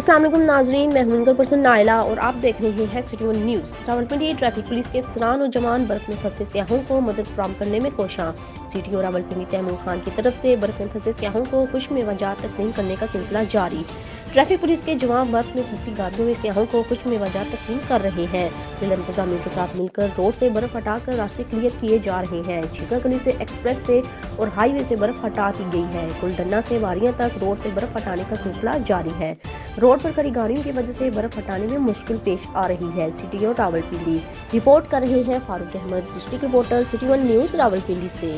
अस्सलाम वालेकुम नाजरीन, मैं हूं उनका पर्सन नाइला और आप देख रहे हैं city one news. Rawalpindi traffic police के अफसरान और जवान बर्फ में फंसे सियाहों को मदद फराहम करने में कोशां। सिटी और रावलपिंडी तैमूर खान की तरफ से बर्फ में फंसे सियाहों को खुश मेवाजात तकसीम करने का सिलसिला जारी। ट्रैफिक पुलिस के जवान बर्फ में फंसी गाड़ियों में सियाहों को खुश मेवाजात तकसीम कर रहे हैं। जिला इंतजामिया के साथ मिलकर रोड से बर्फ हटाकर रास्ते क्लियर किए जा रहे हैं। छिकागली से एक्सप्रेस वे और हाईवे से बर्फ हटा दी गई है। कुलडन्ना से वारियां तक रोड से बर्फ हटाने का सिलसिला जारी है। रोड पर खड़ी गाड़ियों की वजह से बर्फ हटाने में मुश्किल पेश आ रही है। सिटी और रावलपिंडी रिपोर्ट कर रहे हैं Farooq Ahmad, district reporter, city one news Rawalpindi से।